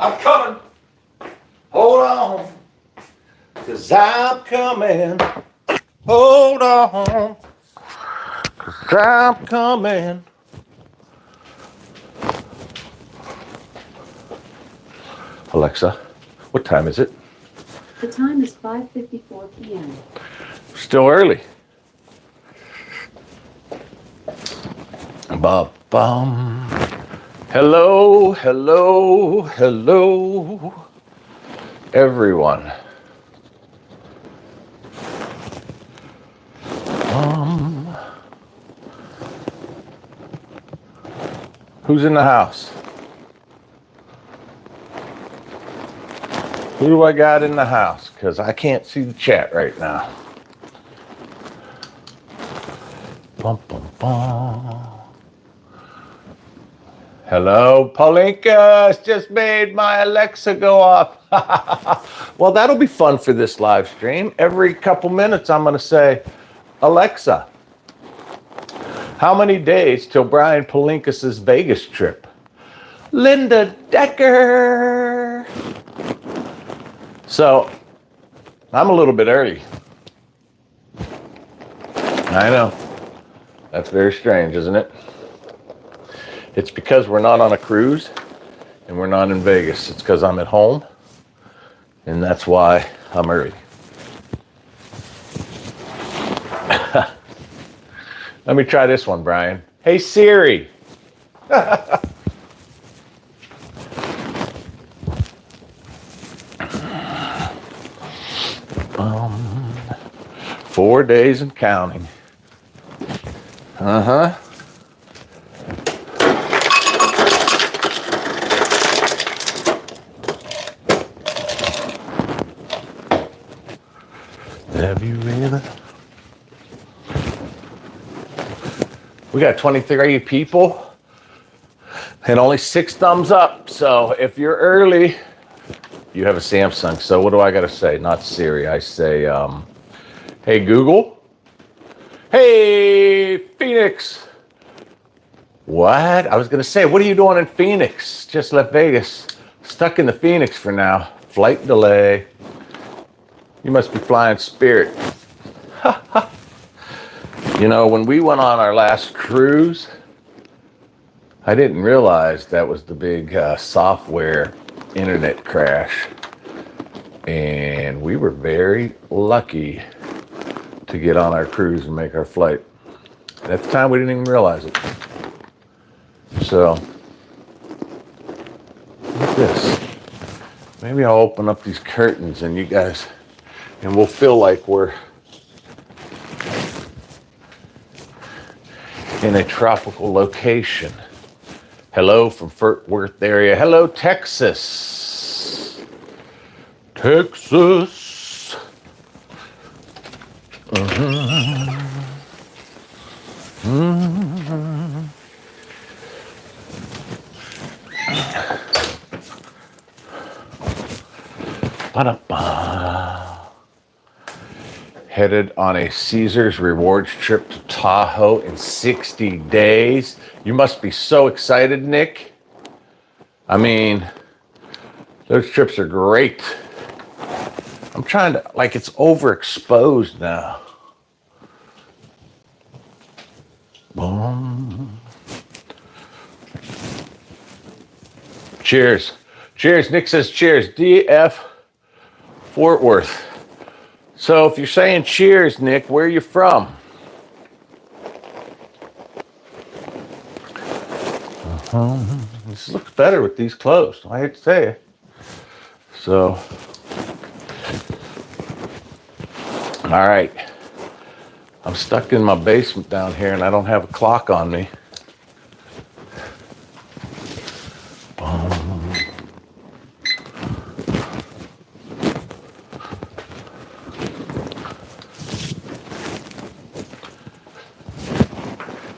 I'm coming. Hold on. 'Cause I'm coming. Hold on. 'Cause I'm coming. Alexa, what time is it? The time is 5:54 p.m. Still early. Ba-bum. Hello, hello, hello, everyone. Who's in the house? Who do I got in the house? Because I can't see the chat right now. Bum, bum, bum. Hello, Paulinka just made my Alexa go off. Well, that'll be fun for this live stream. Every couple minutes, I'm going to say, Alexa, how many days till Brian Paulinkas's Vegas trip? Linda Decker. So, I'm a little bit early. I know. That's very strange, isn't it? It's because we're not on a cruise and we're not in Vegas. It's because I'm at home, and that's why I'm early. Let me try this one, Brian. Hey, Siri. 4 days and counting. Uh-huh. Have you really? We got 23 people and only 6 thumbs up. So if you're early, you have a Samsung. So what do I got to say? Not Siri. I say, hey, Google. Hey, Phoenix. What? I was going to say, what are you doing in Phoenix? Just left Vegas. Stuck in the Phoenix for now. Flight delay. You must be flying Spirit. You know, when we went on our last cruise, I didn't realize that was the big software internet crash. And we were very lucky to get on our cruise and make our flight. At the time, we didn't even realize it. So, look at this. Maybe I'll open up these curtains and you guys, and we'll feel like we're in a tropical location. Hello from Fort Worth area. Hello, Texas. Texas. Ba-da-ba. Headed on a Caesars Rewards trip to Tahoe in 60 days. You must be so excited, Nick. I mean, those trips are great. I'm trying to, like, it's overexposed now. Boom. Cheers. Cheers. Nick says cheers. DF Fort Worth. So if you're saying cheers, Nick, where are you from? This looks better with these closed. I hate to say it. So, all right. I'm stuck in my basement down here and I don't have a clock on me.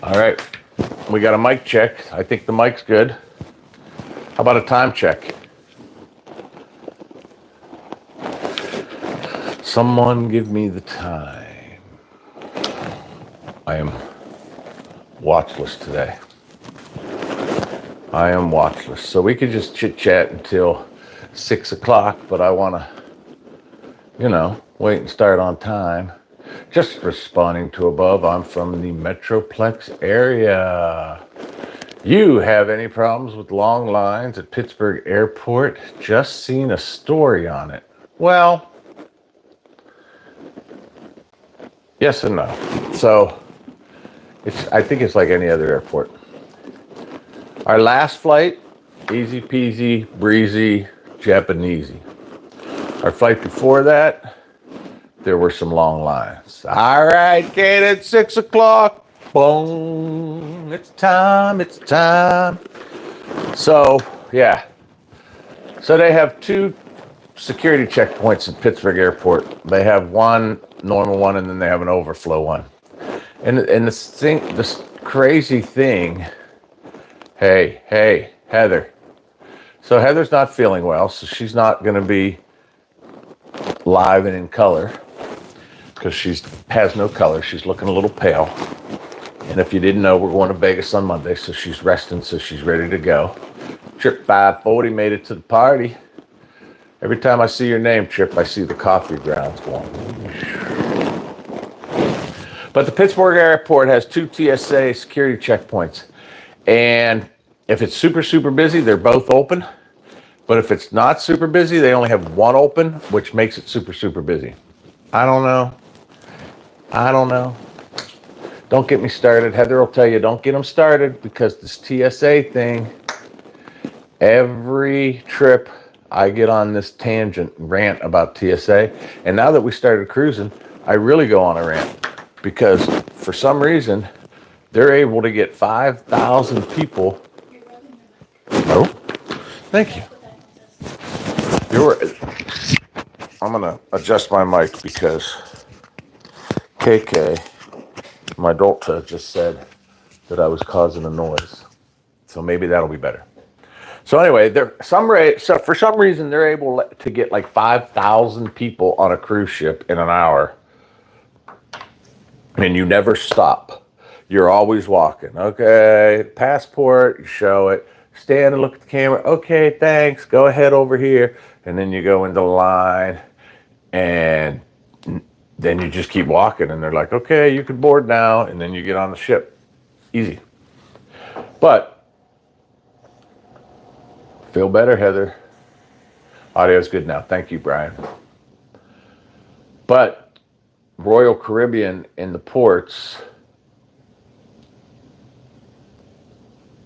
All right, we got a mic check. I think the mic's good. How about a time check? Someone give me the time. I am watchless today. I am watchless. So we could just chit chat until 6 o'clock, but I want to, wait and start on time. Just responding to above, I'm from the Metroplex area. You have any problems with long lines at Pittsburgh Airport? Just seen a story on it. Well, yes and no. So, I think it's like any other airport. Our last flight, easy peasy, breezy, Japanesey. Our flight before that, there were some long lines. All right, Kate, it's 6 o'clock. Boom. It's time. So, yeah. So they have 2 security checkpoints at Pittsburgh Airport. They have one normal one, and then they have an overflow one. And this crazy thing. Hey, Heather. So Heather's not feeling well, so she's not going to be live and in color because she has no color. She's looking a little pale. And if you didn't know, we're going to Vegas on Monday, so she's resting, so she's ready to go. Trip 540 made it to the party. Every time I see your name, Trip, I see the coffee grounds going. But the Pittsburgh Airport has 2 TSA security checkpoints. And if it's super, super busy, they're both open. But if it's not super busy, they only have one open, which makes it super, super busy. I don't know. Don't get me started. Heather will tell you, don't get them started, because this TSA thing, every trip I get on this tangent and rant about TSA. And now that we started cruising, I really go on a rant, because for some reason, they're able to get 5,000 people. Oh, thank you. I'm going to adjust my mic because KK, my daughter, just said that I was causing a noise. So maybe that'll be better. So anyway, for some reason, they're able to get like 5,000 people on a cruise ship in an hour. And you never stop. You're always walking. Okay, passport, you show it. Stand and look at the camera. Okay, thanks. Go ahead over here. And then you go into line. And then you just keep walking. And they're like, okay, you can board now. And then you get on the ship. Easy. But, feel better, Heather. Audio's good now. Thank you, Brian. But Royal Caribbean in the ports.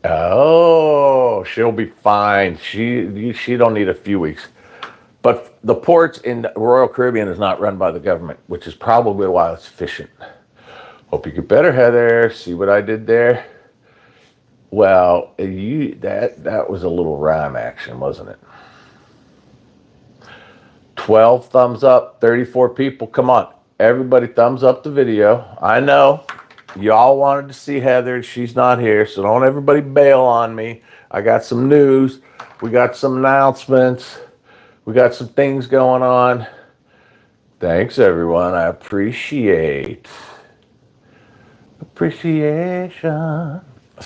Oh, she'll be fine. She don't need a few weeks. But the ports in the Royal Caribbean is not run by the government, which is probably why it's efficient. Hope you get better, Heather. See what I did there? Well, that was a little rhyme action, wasn't it? 12 thumbs up, 34 people. Come on, everybody thumbs up the video. I know y'all wanted to see Heather. She's not here, so don't everybody bail on me. I got some news. We got some announcements. We got some things going on. Thanks, everyone. I appreciation.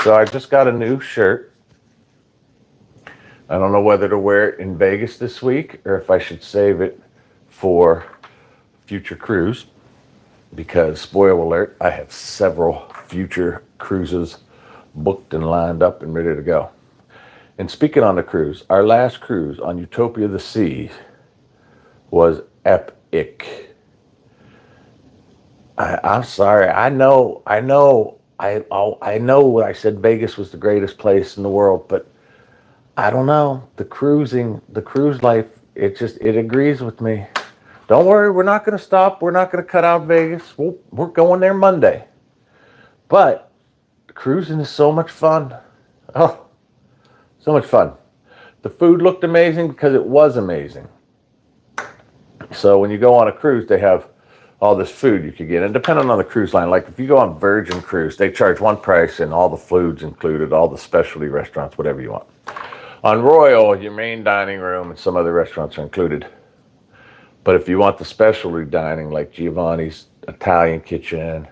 So I just got a new shirt. I don't know whether to wear it in Vegas this week or if I should save it for future cruise, because, spoiler alert, I have several future cruises booked and lined up and ready to go. And speaking on the cruise, our last cruise on Utopia of the Seas was epic. I'm sorry. I know I said Vegas was the greatest place in the world, but I don't know. The cruise life, it agrees with me. Don't worry, we're not going to stop. We're not going to cut out Vegas. We're going there Monday. But cruising is so much fun. Oh, so much fun. The food looked amazing because it was amazing. So when you go on a cruise, they have all this food you could get. And depending on the cruise line, like if you go on Virgin Cruise, they charge one price and all the food's included, all the specialty restaurants, whatever you want. On Royal, your main dining room and some other restaurants are included. But if you want the specialty dining, like Giovanni's Italian Kitchen,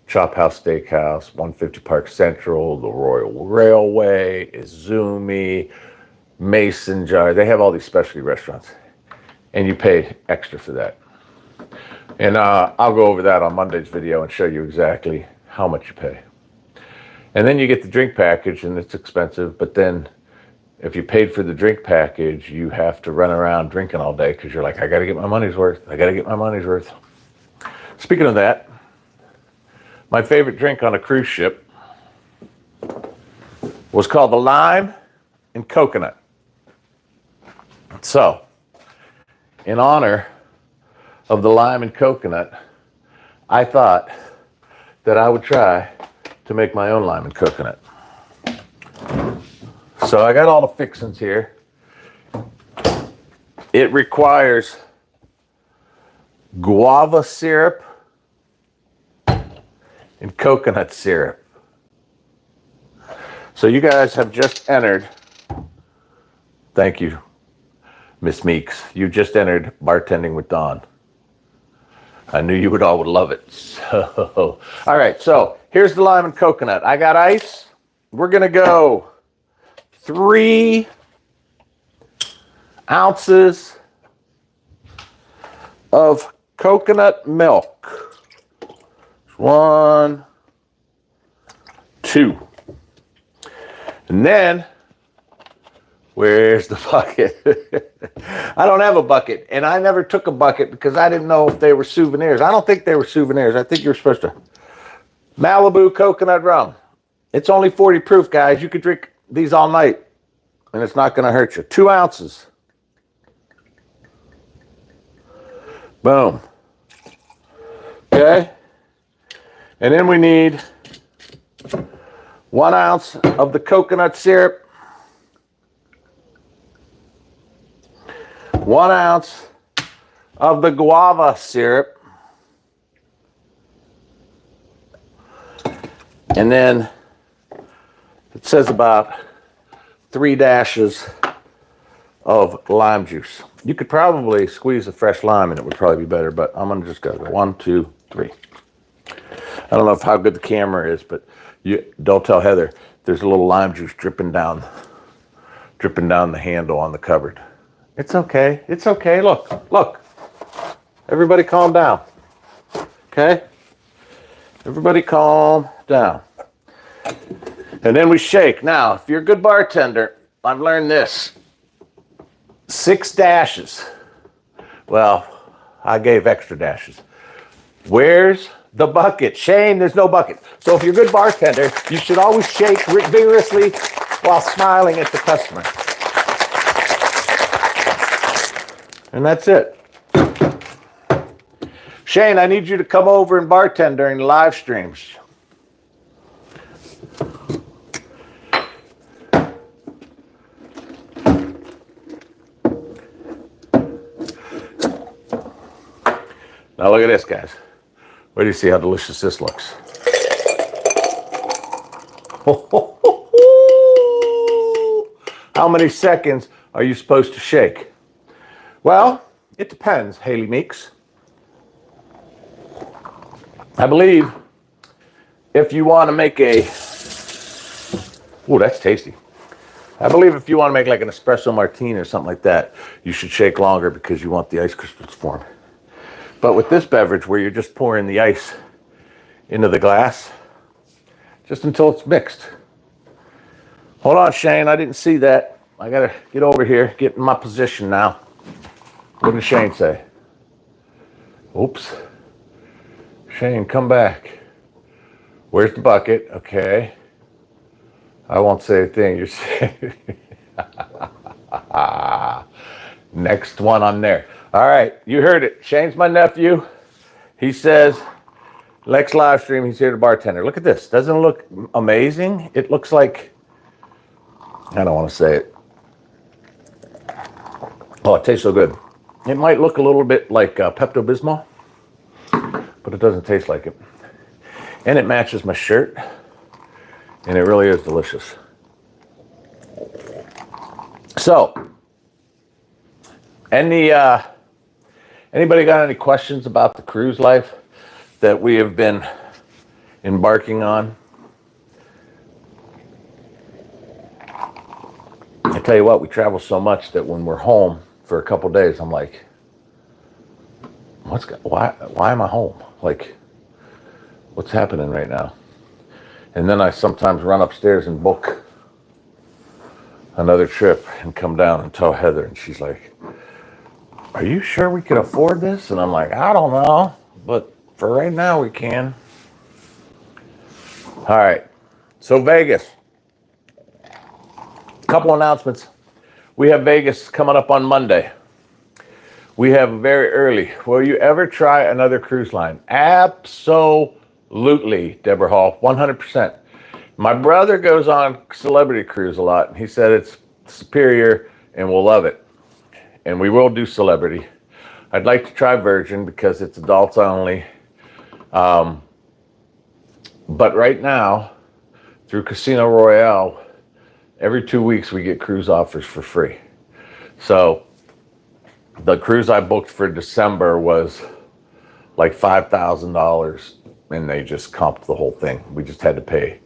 Chop House Steakhouse, 150 Park Central, the Royal Railway, Izumi, mason jar. They have all these specialty restaurants, and you pay extra for that. And I'll go over that on Monday's video and show you exactly how much you pay. And then you get the drink package, and it's expensive. But then if you paid for the drink package, you have to run around drinking all day because you're like, I got to get my money's worth. I got to get my money's worth. Speaking of that, my favorite drink on a cruise ship was called the lime and coconut. So, in honor of the lime and coconut, I thought that I would try to make my own lime and coconut. So I got all the fixings here. It requires guava syrup and coconut syrup. So you guys have just entered, thank you, Miss Meeks. You just entered Bartending with Dawn. I knew you would all would love it. So, all right, so here's the lime and coconut. I got ice. We're gonna go 3 ounces of coconut milk. 1, 2. And then, where's the bucket? I don't have a bucket, and I never took a bucket because I didn't know if they were souvenirs. I don't think they were souvenirs. I think you're supposed to. Malibu coconut rum. It's only 40 proof, guys. You could drink these all night, and it's not going to hurt you. 2 ounces. Boom. Okay. And then we need 1 ounce of the coconut syrup. 1 ounce of the guava syrup. And then it says about 3 dashes of lime juice. You could probably squeeze a fresh lime and it would probably be better, but I'm gonna just go 1, 2, 3. I don't know how good the camera is, but you don't tell Heather there's a little lime juice dripping down the handle on the cupboard. It's okay. It's okay. Look. Everybody calm down. Okay? Everybody calm down. And then we shake. Now, if you're a good bartender, I've learned this. 6 dashes. Well, I gave extra dashes. Where's the bucket? Shane, there's no bucket. So if you're a good bartender, you should always shake vigorously while smiling at the customer. And that's it. Shane, I need you to come over and bartend during the live streams. Now look at this, guys. Wait till you see how delicious this looks. How many seconds are you supposed to shake? Well, it depends, Haley Meeks. I believe if you want to make a... Ooh, that's tasty. I believe if you want to make like an espresso martini or something like that, you should shake longer because you want the ice crystals to form. But with this beverage where you're just pouring the ice into the glass, just until it's mixed. Hold on, Shane, I didn't see that. I gotta get over here, get in my position now. What did Shane say? Oops. Shane, come back. Where's the bucket? Okay. I won't say a thing. You're saying. Next one on there. All right, you heard it. Shane's my nephew. He says, Lex live stream, he's here to bartender. Look at this. Doesn't it look amazing? It looks like, I don't want to say it. Oh, it tastes so good. It might look a little bit like Pepto-Bismol, but it doesn't taste like it. And it matches my shirt, and it really is delicious. So, anybody got any questions about the cruise life that we have been embarking on? I tell you what, we travel so much that when we're home for a couple days, I'm like, why am I home? Like, what's happening right now? And then I sometimes run upstairs and book another trip and come down and tell Heather, and she's like, are you sure we can afford this? And I'm like, I don't know, but for right now we can. All right, so Vegas. Couple announcements. We have Vegas coming up on Monday. We have very early. Will you ever try another cruise line? Absolutely, Deborah Hall, 100%. My brother goes on Celebrity Cruise a lot, and he said it's superior and we'll love it. And we will do Celebrity. I'd like to try Virgin because it's adults only. But right now, through Casino Royale, every 2 weeks we get cruise offers for free. So the cruise I booked for December was like $5,000, and they just comped the whole thing. We just had to pay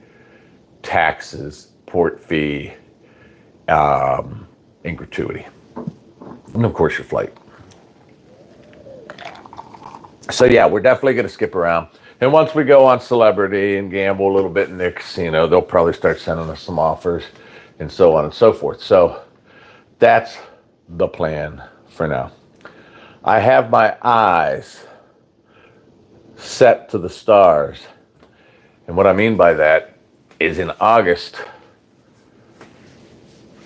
taxes, port fee, and gratuity, and of course your flight. So yeah, we're definitely going to skip around. And once we go on Celebrity and gamble a little bit in their casino, they'll probably start sending us some offers and so on and so forth. So that's the plan for now. I have my eyes set to the stars. And what I mean by that is in August,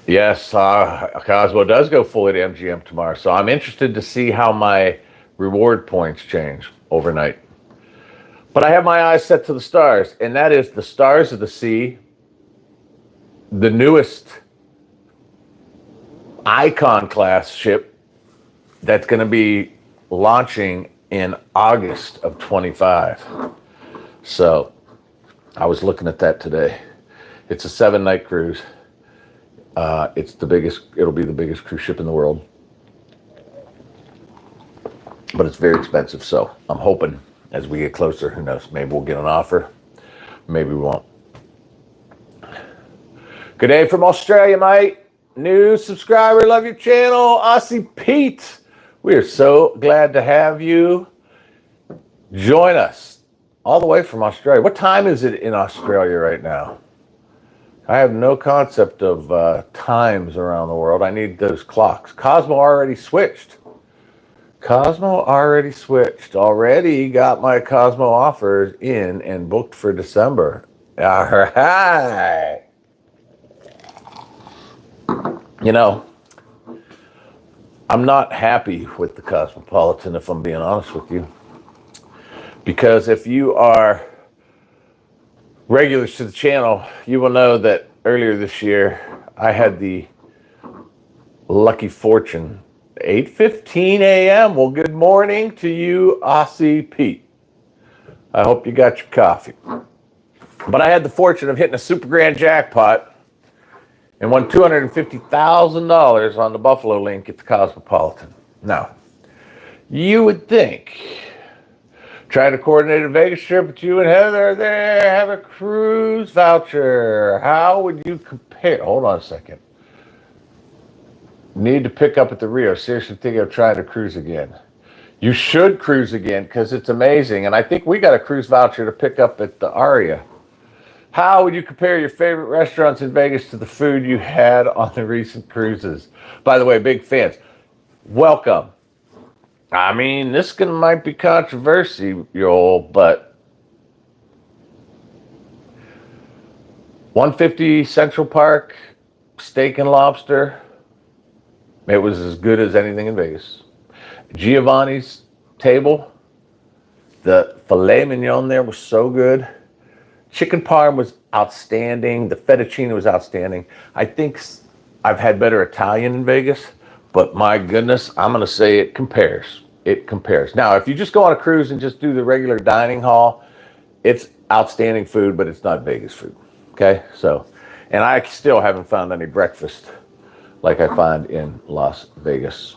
yes, Cosmo does go fully to MGM tomorrow. So I'm interested to see how my reward points change overnight. But I have my eyes set to the stars, and that is the Stars of the Sea, the newest Icon class ship that's going to be launching in August of 25. So I was looking at that today. It's a 7-night cruise. It'll be the biggest cruise ship in the world. But it's very expensive, so I'm hoping as we get closer, who knows, maybe we'll get an offer. Maybe we won't. Good day from Australia, mate. New subscriber, love your channel. Aussie Pete, we are so glad to have you join us all the way from Australia. What time is it in Australia right now? I have no concept of times around the world. I need those clocks. Cosmo already switched. Already got my Cosmo offers in and booked for December. All right. You know, I'm not happy with the Cosmopolitan, if I'm being honest with you. Because if you are regulars to the channel, you will know that earlier this year, I had the lucky fortune, 8:15 a.m. Well, good morning to you, Aussie Pete. I hope you got your coffee. But I had the fortune of hitting a super grand jackpot and won $250,000 on the Buffalo Link at the Cosmopolitan. Now, you would think, trying to coordinate a Vegas trip with you and Heather there, have a cruise voucher. How would you compare? Hold on a second. Need to pick up at the Rio. Seriously thinking of trying to cruise again. You should cruise again because it's amazing. And I think we got a cruise voucher to pick up at the Aria. How would you compare your favorite restaurants in Vegas to the food you had on the recent cruises? By the way, big fans, welcome. I mean, this might be controversial, but 150 Central Park Steak and Lobster, it was as good as anything in Vegas. Giovanni's table, the filet mignon there was so good. Chicken parm was outstanding. The fettuccine was outstanding. I think I've had better Italian in Vegas, but my goodness, I'm going to say it compares. It compares. Now, if you just go on a cruise and just do the regular dining hall, it's outstanding food, but it's not Vegas food. Okay? So, and I still haven't found any breakfast like I find in Las Vegas.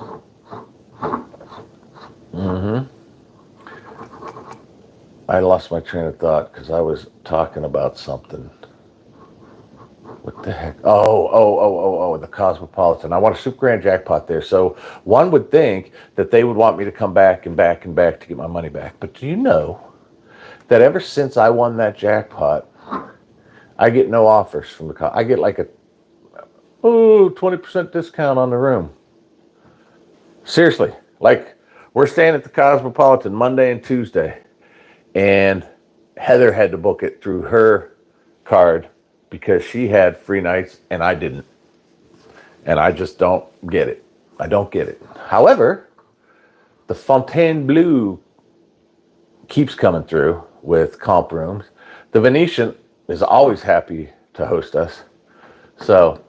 I lost my train of thought because I was talking about something. What the heck? The Cosmopolitan. I want a super grand jackpot there. So one would think that they would want me to come back and back and back to get my money back. But do you know that ever since I won that jackpot, I get no offers from the I get like a 20% discount on the room. Seriously, like we're staying at the Cosmopolitan Monday and Tuesday, and Heather had to book it through her card because she had free nights and I didn't. And I just don't get it. I don't get it. However, the Fontainebleau keeps coming through with comp rooms. The Venetian is always happy to host us. So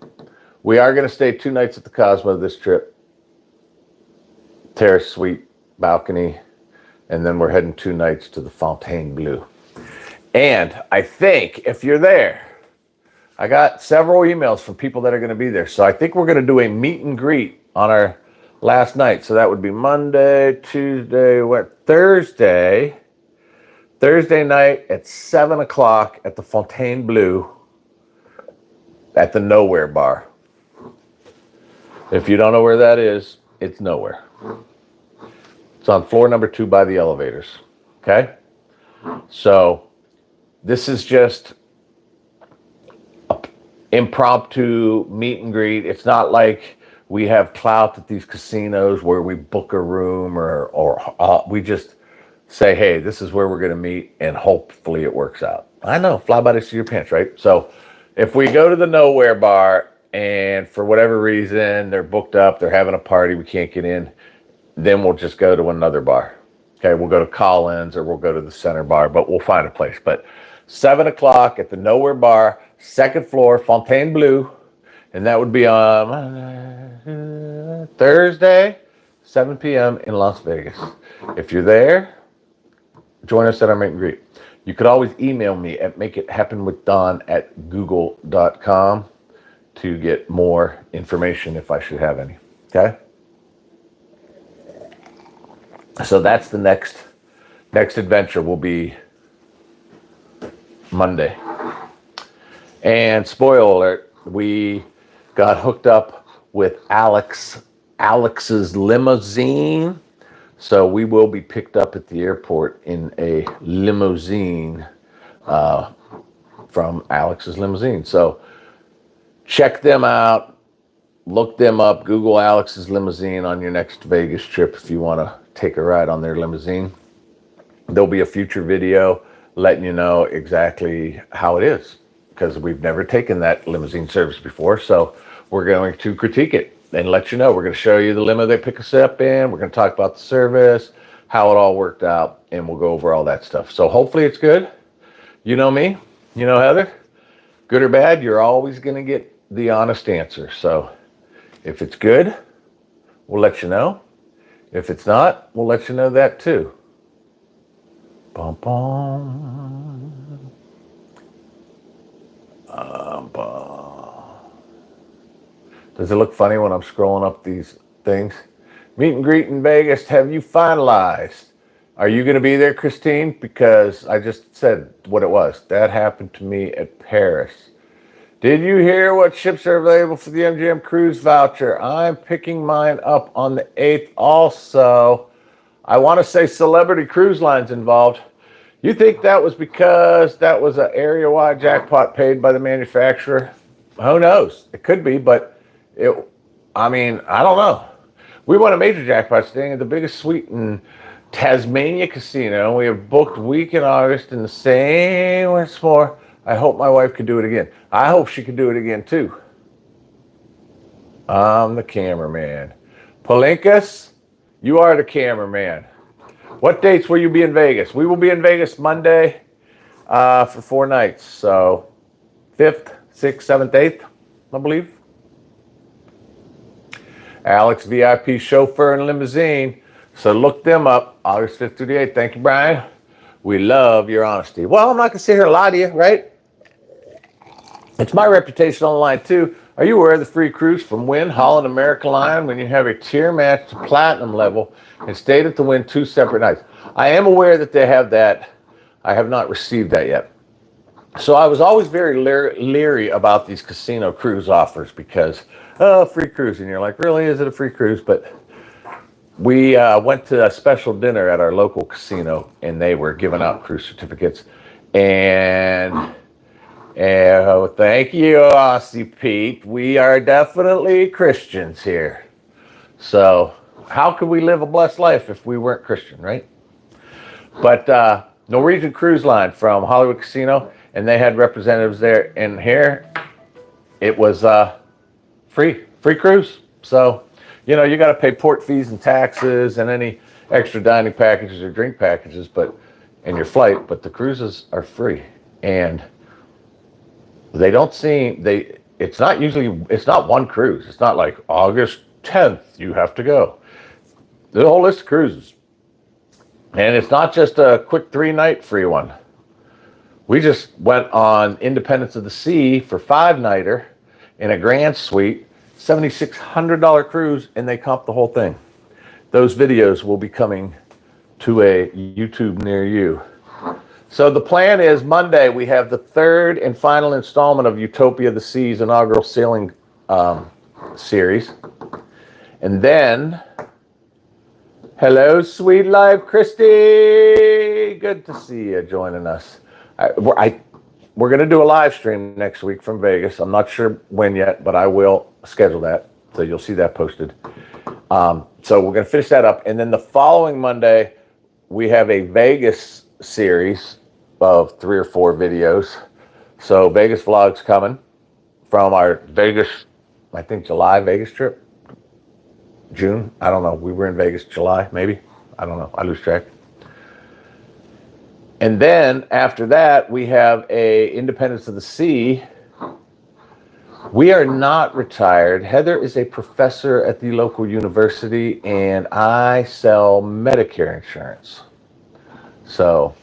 we are going to stay 2 nights at the Cosmo this trip. Terrace suite, balcony, and then we're heading 2 nights to the Fontainebleau. And I think if you're there, I got several emails from people that are going to be there. So I think we're going to do a meet and greet on our last night. So that would be Monday, Tuesday, Thursday night at 7 o'clock at the Fontainebleau at the Nowhere Bar. If you don't know where that is, it's nowhere. It's on floor number 2 by the elevators. Okay? So this is just an impromptu meet and greet. It's not like we have clout at these casinos where we book a room or we just say, hey, this is where we're going to meet, and hopefully it works out. I know, fly by the seat of your pants, right? So if we go to the Nowhere Bar and for whatever reason they're booked up, they're having a party, we can't get in, then we'll just go to another bar. Okay, we'll go to Collins or we'll go to the Center Bar, but we'll find a place. But 7 o'clock at the Nowhere Bar, 2nd floor, Fontainebleau, and that would be on Thursday, 7 p.m. in Las Vegas. If you're there, join us at our meet and greet. You could always email me at makeithappenwithdon@google.com to get more information if I should have any. Okay? So that's the next adventure will be Monday. And spoiler alert, we got hooked up with Alex's limousine. So we will be picked up at the airport in a limousine from Alex's limousine. So check them out, look them up, Google Alex's limousine on your next Vegas trip if you want to take a ride on their limousine. There'll be a future video letting you know exactly how it is because we've never taken that limousine service before. So we're going to critique it and let you know. We're going to show you the limo they pick us up in. We're going to talk about the service, how it all worked out, and we'll go over all that stuff. So hopefully it's good. You know me, you know Heather, good or bad, you're always going to get the honest answer. So if it's good, we'll let you know. If it's not, we'll let you know that too. Bum, bum. Bum. Does it look funny when I'm scrolling up these things? Meet and greet in Vegas. Have you finalized? Are you going to be there, Christine? Because I just said what it was. That happened to me at Paris. Did you hear what ships are available for the MGM cruise voucher? I'm picking mine up on the 8th also. I want to say Celebrity Cruise Line's involved. You think that was because that was an area-wide jackpot paid by the manufacturer? Who knows? It could be, but I don't know. We won a major jackpot staying at the biggest suite in Tasmania Casino. We have booked week in August in the same once more. I hope my wife could do it again. I hope she could do it again too. I'm the cameraman. Palinkas, you are the cameraman. What dates will you be in Vegas? We will be in Vegas Monday for 4 nights. So 5th, 6th, 7th, 8th, I believe. Alex VIP chauffeur and limousine. So look them up August 5th through the 8th. Thank you, Brian. We love your honesty. Well, I'm not going to sit here and lie to you, right? It's my reputation on the line, too. Are you aware of the free cruise from Wynn, Holland, American Line when you have a tier match to platinum level and stayed at the Wynn 2 separate nights? I am aware that they have that. I have not received that yet. So I was always very leery about these casino cruise offers because, oh, free cruise. And you're like, really, is it a free cruise? But we went to a special dinner at our local casino, and they were giving out cruise certificates. And oh, thank you, Aussie Pete. We are definitely Christians here. So how could we live a blessed life if we weren't Christian, right? But Norwegian Cruise Line from Hollywood Casino, and they had representatives there. And here, it was free cruise. So, you know, you got to pay port fees and taxes and any extra dining packages or drink packages, and your flight. But the cruises are free, and they don't seem It's not one cruise. It's not like August 10th you have to go. There's a whole list of cruises. And it's not just a quick 3-night free one. We just went on Independence of the Sea for 5-nighter in a grand suite, $7,600 cruise, and they comped the whole thing. Those videos will be coming to a YouTube near you. So the plan is Monday we have the 3rd and final installment of Utopia of the Seas inaugural sailing series. And then, hello, sweet life, Christy. Good to see you joining us. We're going to do a live stream next week from Vegas. I'm not sure when yet, but I will schedule that. So you'll see that posted. So we're going to finish that up. And then the following Monday, we have a Vegas series of 3 or 4 videos. So Vegas vlogs coming from our Vegas, I think July Vegas trip. June, I don't know. We were in Vegas July, maybe. I don't know. I lose track. And then after that, we have a Independence of the Sea. We are not retired. Heather is a professor at the local university, and I sell Medicare insurance. So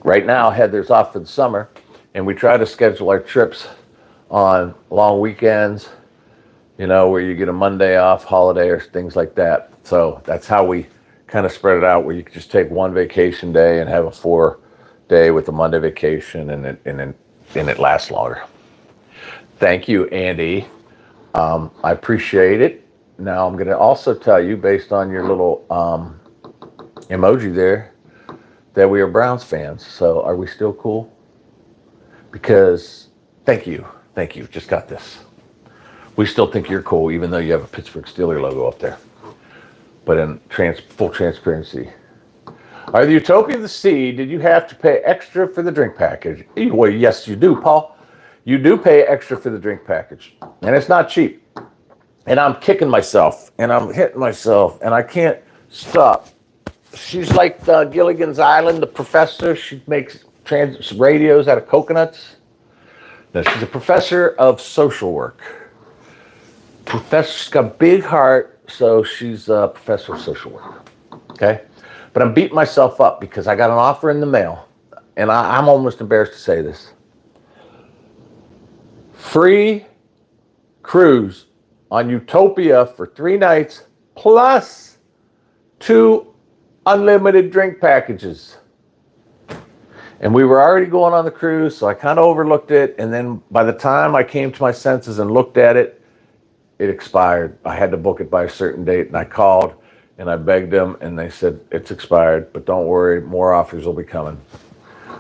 right now, Heather's off for the summer, and we try to schedule our trips on long weekends, you know, where you get a Monday off, holiday, or things like that. So that's how we kind of spread it out, where you could just take one vacation day and have a 4-day with a Monday vacation, and it lasts longer. Thank you, Andy. I appreciate it. Now I'm going to also tell you, based on your little emoji there, that we are Browns fans. So are we still cool? Because thank you. Just got this. We still think you're cool, even though you have a Pittsburgh Steelers logo up there. But in full transparency. Are the Utopia of the Sea, did you have to pay extra for the drink package? Well, yes, you do, Paul. You do pay extra for the drink package. And it's not cheap. And I'm kicking myself. And I'm hitting myself. And I can't stop. She's like Gilligan's Island, the professor. She makes radios out of coconuts. No, she's a professor of social work. She's got a big heart. So she's a professor of social work, okay? But I'm beating myself up because I got an offer in the mail, and I'm almost embarrassed to say this. Free cruise on Utopia for 3 nights plus 2 unlimited drink packages. And we were already going on the cruise, so I kind of overlooked it, and then by the time I came to my senses and looked at it, it expired. I had to book it by a certain date, and I called and I begged them, and they said it's expired, but don't worry, more offers will be coming.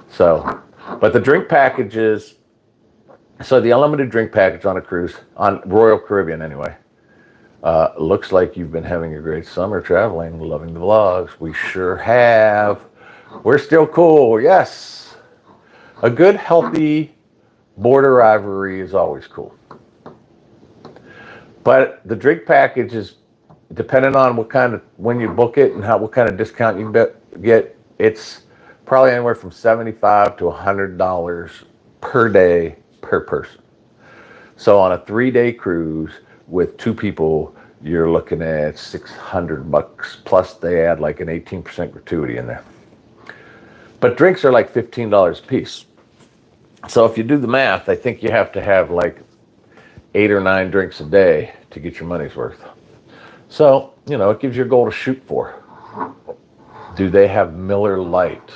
So, but the drink packages, so the unlimited drink package on a cruise, on Royal Caribbean anyway, looks like you've been having a great summer traveling, loving the vlogs. We sure have. We're still cool, yes. A good, healthy border rivalry is always cool. But the drink package is depending on when you book it and what kind of discount you get. It's probably anywhere from $75 to $100 per day per person. So on a 3-day cruise with 2 people, you're looking at $600 plus they add like an 18% gratuity in there. But drinks are like $15 a piece. So if you do the math, I think you have to have like 8 or 9 drinks a day to get your money's worth. So, you know, it gives you a goal to shoot for. Do they have Miller Lite?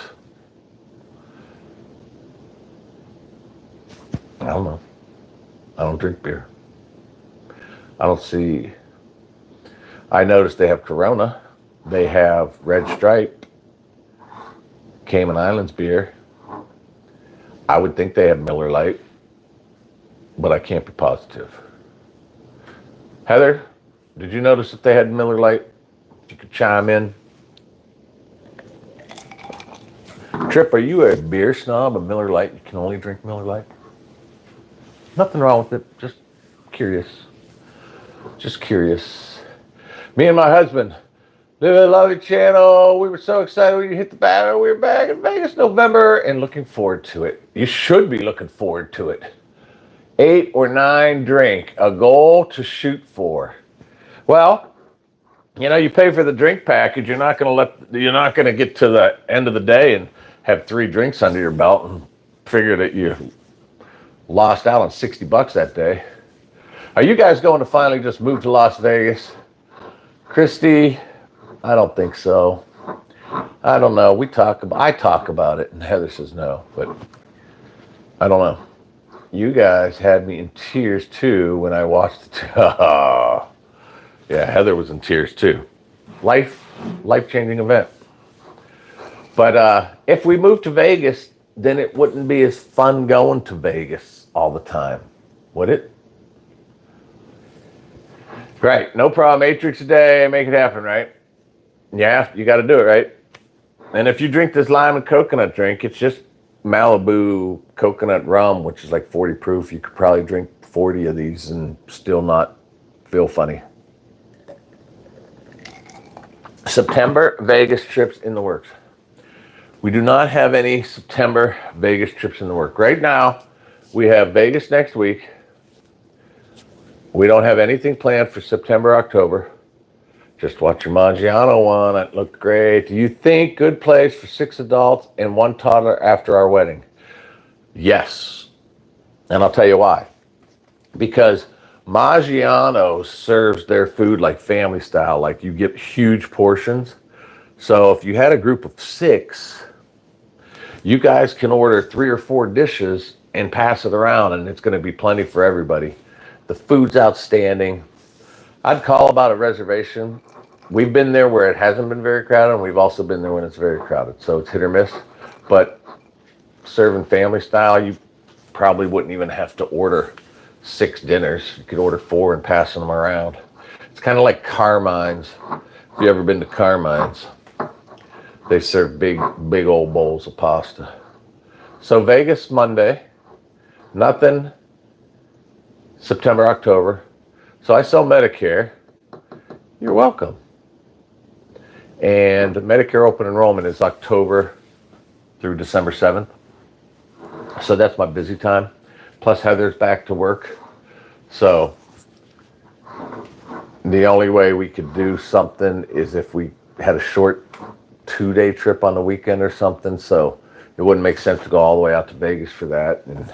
don't know. I don't drink beer. I don't see. I noticed they have Corona. They have Red Stripe, Cayman Islands beer. I would think they have Miller Lite, but I can't be positive. Heather, did you notice if they had Miller Lite? You could chime in. Trip, are you a beer snob, a Miller Lite? You can only drink Miller Lite? Nothing wrong with it. Just curious. Just curious. Me and my husband, Live and Love It channel. We were so excited when you hit the banner. We were back in Vegas November and looking forward to it. You should be looking forward to it. 8 or 9 drink, a goal to shoot for. Well, you know, you pay for the drink package. You're not going to get to the end of the day and have 3 drinks under your belt and figure that you lost out on $60 that day. Are you guys going to finally just move to Las Vegas? Christy, I don't think so. I don't know. I talk about it, and Heather says no, but I don't know. You guys had me in tears too when I watched it. Yeah, Heather was in tears too. Life-changing event. But if we moved to Vegas, then it wouldn't be as fun going to Vegas all the time, would it? Right, no problem. Matrix a day, make it happen, right? Yeah, you got to do it, right? And if you drink this lime and coconut drink, it's just Malibu coconut rum, which is like 40 proof. You could probably drink 40 of these and still not feel funny. September Vegas trips in the works. We do not have any September Vegas trips in the work. Right now, we have Vegas next week. We don't have anything planned for September, October. Just watch your Maggiano one. It looked great. Do you think good place for 6 adults and 1 toddler after our wedding? Yes. And I'll tell you why. Because Maggiano serves their food like family style. Like you get huge portions. So if you had a group of 6, you guys can order 3 or 4 dishes and pass it around, and it's going to be plenty for everybody. The food's outstanding. I'd call about a reservation. We've been there where it hasn't been very crowded, and we've also been there when it's very crowded. So it's hit or miss. But serving family style, you probably wouldn't even have to order 6 dinners. You could order 4 and passing them around. It's kind of like Carmine's. If you ever been to Carmine's, they serve big old bowls of pasta. So Vegas Monday, nothing September, October. So I sell Medicare. You're welcome. And Medicare open enrollment is October through December 7th. So that's my busy time. Plus Heather's back to work. So the only way we could do something is if we had a short 2-day trip on the weekend or something. So it wouldn't make sense to go all the way out to Vegas for that. And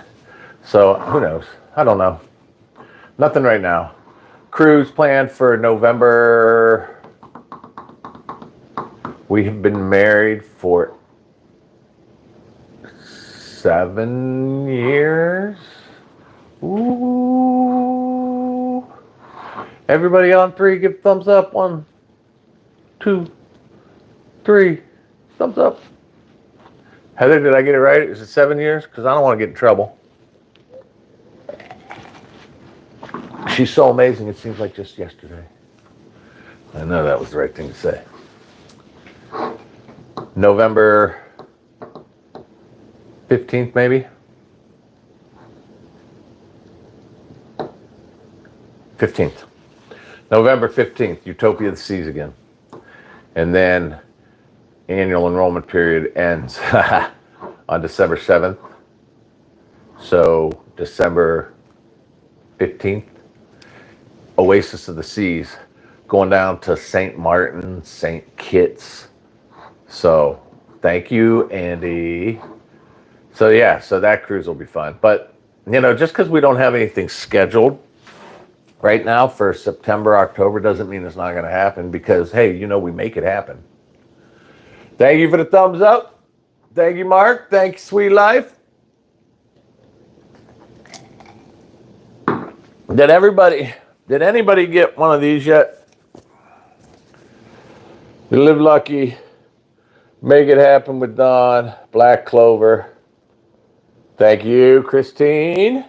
so who knows? I don't know. Nothing right now. Cruise planned for November. We have been married for 7 years. Ooh. Everybody on 3, give thumbs up. 1, 2, 3. Thumbs up. Heather, did I get it right? Is it 7 years? Because I don't want to get in trouble. She's so amazing, it seems like just yesterday. I know that was the right thing to say. November 15th, maybe? 15th. November 15th, Utopia of the Seas again. And then annual enrollment period ends on December 7th. So December 15th. Oasis of the Seas, going down to St. Martin, St. Kitts. So thank you, Andy. So yeah, so that cruise will be fun. But, you know, just because we don't have anything scheduled right now for September, October doesn't mean it's not going to happen because, hey, you know, we make it happen. Thank you for the thumbs up. Thank you, Mark. Thank you, Sweet Life. Did anybody get one of these yet? You live lucky. Make it happen with Don. Black Clover. Thank you, Christine.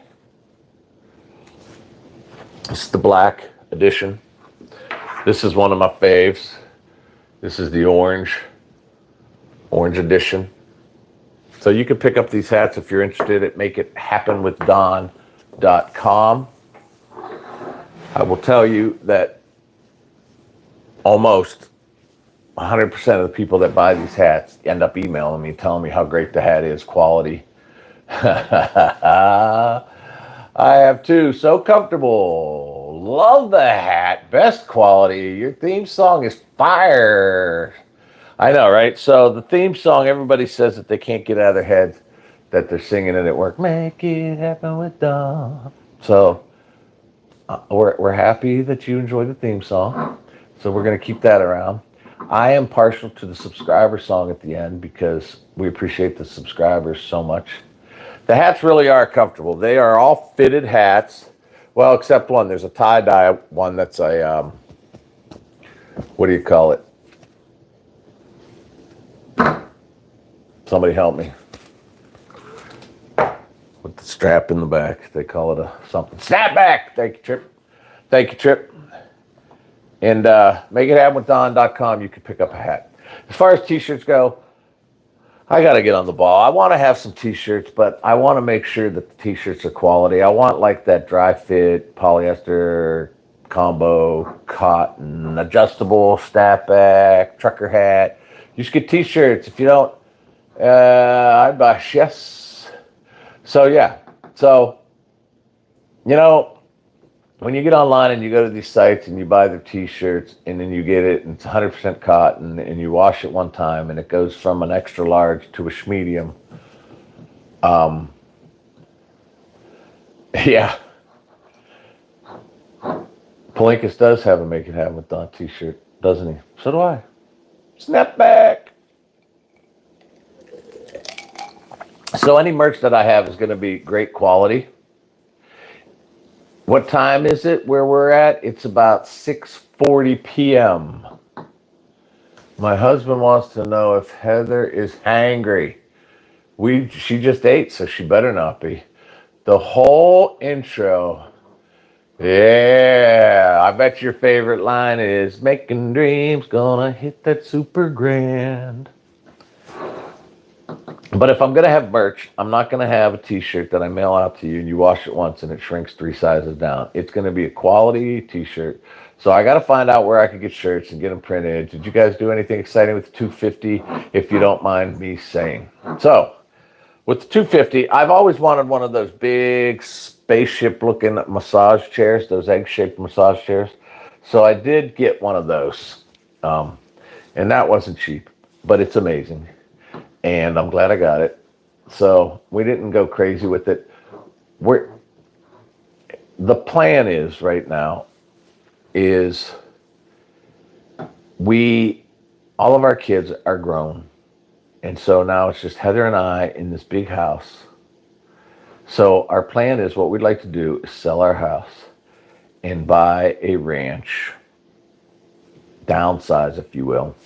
This is the black edition. This is one of my faves. This is the orange edition. So you can pick up these hats if you're interested at makeithappenwithdon.com. I will tell you that almost 100% of the people that buy these hats end up emailing me, telling me how great the hat is, quality. I have too. So comfortable. Love the hat. Best quality. Your theme song is fire. I know, right? So the theme song, everybody says that they can't get out of their heads that they're singing it at work. Make it happen with Don. So we're happy that you enjoy the theme song. So we're going to keep that around. I am partial to the subscriber song at the end because we appreciate the subscribers so much. The hats really are comfortable. They are all fitted hats. Well, except one. There's a tie-dye one that's a, what do you call it? Somebody help me. With the strap in the back. They call it a something. Snapback! Thank you, Trip. Thank you, Trip. And makeithappenwithdon.com, you can pick up a hat. As far as t-shirts go, I got to get on the ball. I want to have some t-shirts, but I want to make sure that the t-shirts are quality. I want like that dry fit, polyester, combo, cotton, adjustable, snapback, trucker hat. You should get t-shirts. If you don't, I'd buy, yes. So, yeah. So, you know, when you get online and you go to these sites and you buy their t-shirts and then you get it and it's 100% cotton and you wash it one time and it goes from an extra large to a medium. Yeah. Palinkas does have a Make It Happen with Don t-shirt, doesn't he? So do I. Snapback. So any merch that I have is going to be great quality. What time is it where we're at? It's about 6:40 p.m. My husband wants to know if Heather is hangry. She just ate, so she better not be. The whole intro. Yeah, I bet your favorite line is making dreams, gonna hit that super grand. But if I'm going to have merch, I'm not going to have a t-shirt that I mail out to you and you wash it once and it shrinks 3 sizes down. It's going to be a quality t-shirt. So I got to find out where I can get shirts and get them printed. Did you guys do anything exciting with the 250, if you don't mind me saying? So with the 250, I've always wanted one of those big spaceship-looking massage chairs, those egg-shaped massage chairs. So I did get one of those. And that wasn't cheap, but it's amazing. And I'm glad I got it. So we didn't go crazy with it. The plan is right now is all of our kids are grown. And so now it's just Heather and I in this big house. So our plan is what we'd like to do is sell our house and buy a ranch, downsize, if you will,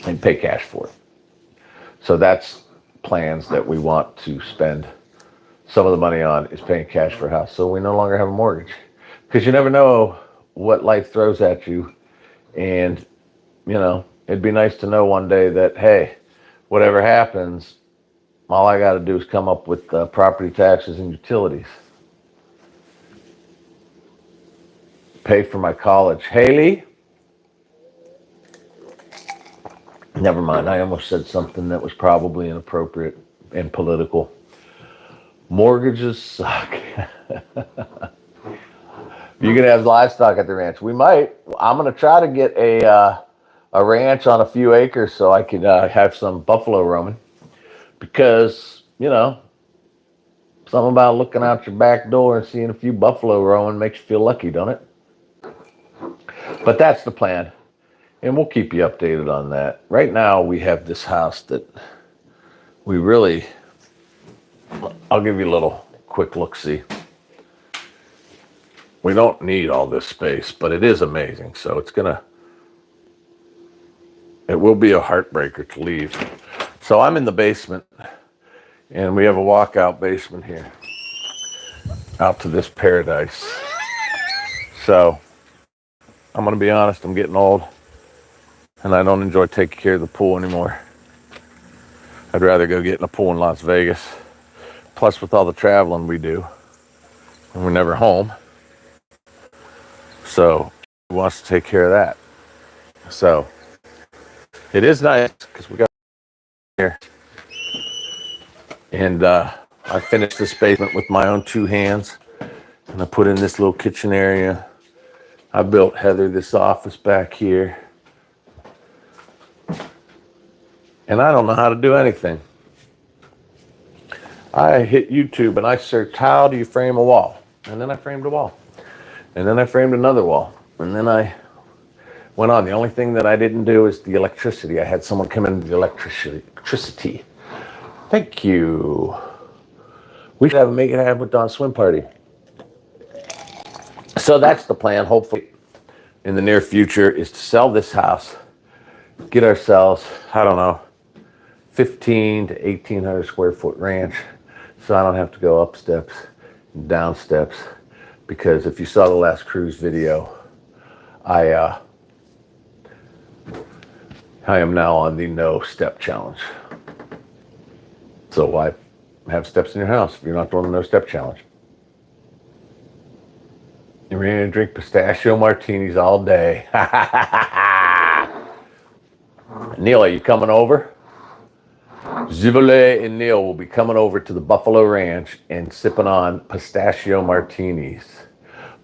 and pay cash for it. So that's plans that we want to spend some of the money on is paying cash for a house. So we no longer have a mortgage because you never know what life throws at you. And, you know, it'd be nice to know one day that, hey, whatever happens, all I got to do is come up with property taxes and utilities. Pay for my college. Haley? Never mind. I almost said something that was probably inappropriate and political. Mortgages suck. You can have livestock at the ranch. We might. I'm going to try to get a ranch on a few acres so I could have some buffalo roaming. Because, you know, something about looking out your back door and seeing a few buffalo roaming makes you feel lucky, don't it? But that's the plan. And we'll keep you updated on that. Right now, we have this house that we really, I'll give you a little quick look-see. We don't need all this space, but it is amazing. So it will be a heartbreaker to leave. So I'm in the basement, and we have a walkout basement here out to this paradise. So I'm going to be honest, I'm getting old, and I don't enjoy taking care of the pool anymore. I'd rather go get in a pool in Las Vegas. Plus, with all the traveling we do, and we're never home. So he wants to take care of that. So it is nice because we got here. And I finished this basement with my own 2 hands. And I put in this little kitchen area. I built Heather this office back here. And I don't know how to do anything. I hit YouTube and I searched, how do you frame a wall? And then I framed a wall. And then I framed another wall. And then I went on. The only thing that I didn't do is the electricity. I had someone come in with the electricity. Thank you. We should have a Make It Happen with Dawn swim party. So that's the plan, hopefully, in the near future, is to sell this house, get ourselves, I don't know, 15 to 1,800 square foot ranch, so I don't have to go up steps and down steps. Because if you saw the last cruise video, I am now on the no step challenge. So why have steps in your house if you're not doing the no step challenge? You're ready to drink pistachio martinis all day. Neil, are you coming over? Zivole and Neil will be coming over to the Buffalo Ranch and sipping on pistachio martinis.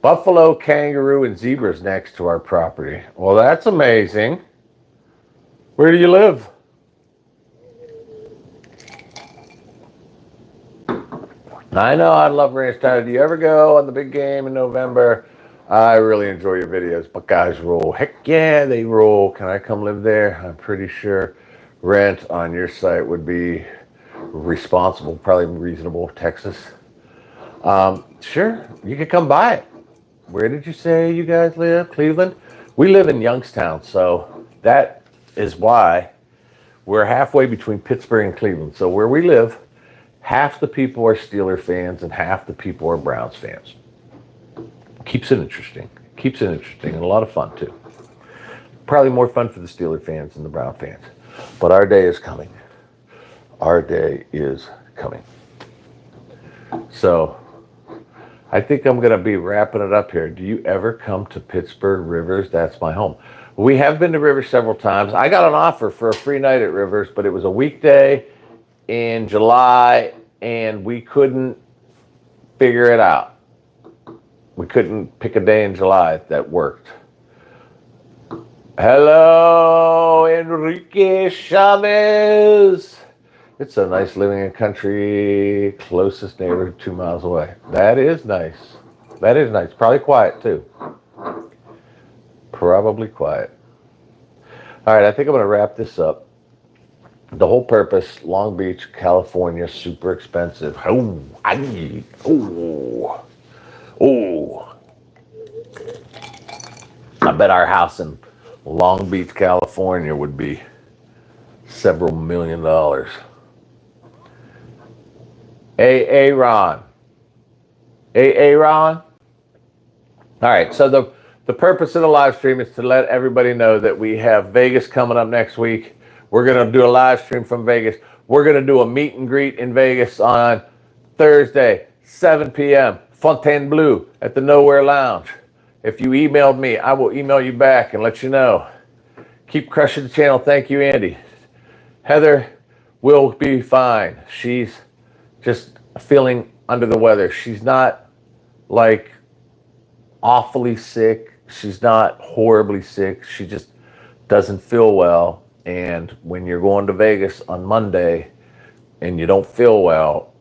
Buffalo, kangaroo, and zebras next to our property. Well, that's amazing. Where do you live? I know, I love Ranch Time. Do you ever go on the big game in November? I really enjoy your videos. Buckeyes rule. Heck yeah, they rule. Can I come live there? I'm pretty sure rent on your site would be responsible, probably reasonable. Texas. Sure, you could come by it. Where did you say you guys live? Cleveland? We live in Youngstown, so that is why we're halfway between Pittsburgh and Cleveland. So where we live, half the people are Steeler fans and half the people are Browns fans. Keeps it interesting. Keeps it interesting and a lot of fun too. Probably more fun for the Steeler fans than the Brown fans. But our day is coming. Our day is coming. So I think I'm going to be wrapping it up here. Do you ever come to Pittsburgh Rivers? That's my home. We have been to Rivers several times. I got an offer for a free night at Rivers, but it was a weekday in July, and we couldn't figure it out. We couldn't pick a day in July that worked. Hello, Enrique Chavez. It's so nice living in country, closest neighborhood 2 miles away. That is nice. That is nice. Probably quiet too. Probably quiet. All right, I think I'm going to wrap this up. The whole purpose, Long Beach, California, super expensive. Oh. I bet our house in Long Beach, California would be several $1 million. Hey, Ron. Hey, Ron. All right, so the purpose of the live stream is to let everybody know that we have Vegas coming up next week. We're going to do a live stream from Vegas. We're going to do a meet and greet in Vegas on Thursday, 7 p.m., Fontainebleau at the Nowhere Lounge. If you emailed me, I will email you back and let you know. Keep crushing the channel. Thank you, Andy. Heather will be fine. She's just feeling under the weather. She's not like awfully sick. She's not horribly sick. She just doesn't feel well. And when you're going to Vegas on Monday and you don't feel well,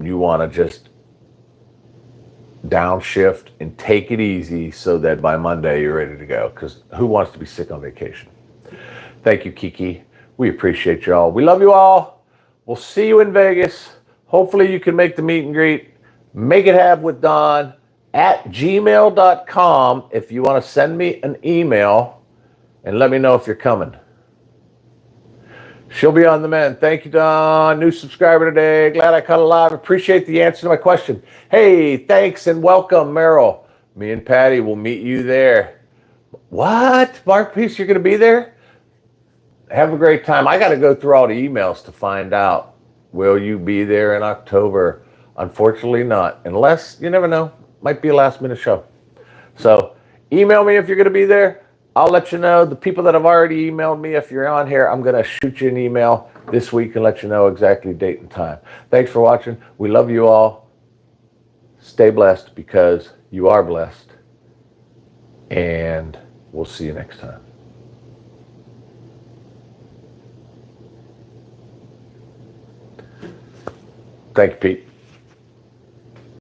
you want to just downshift and take it easy so that by Monday you're ready to go. Because who wants to be sick on vacation? Thank you, Kiki. We appreciate y'all. We love you all. We'll see you in Vegas. Hopefully you can make the meet and greet. Make it happen with Dawn. at gmail.com if you want to send me an email and let me know if you're coming. She'll be on the mend. Thank you, Don. New subscriber today. Glad I caught it live. Appreciate the answer to my question. Hey, thanks and welcome, Meryl. Me and Patty will meet you there. What? Mark Peace, you're going to be there? Have a great time. I got to go through all the emails to find out. Will you be there in October? Unfortunately not. Unless, you never know, might be a last minute show. So email me if you're going to be there. I'll let you know. The people that have already emailed me, if you're on here, I'm going to shoot you an email this week and let you know exactly date and time. Thanks for watching. We love you all. Stay blessed because you are blessed. And we'll see you next time. Thank you, Pete.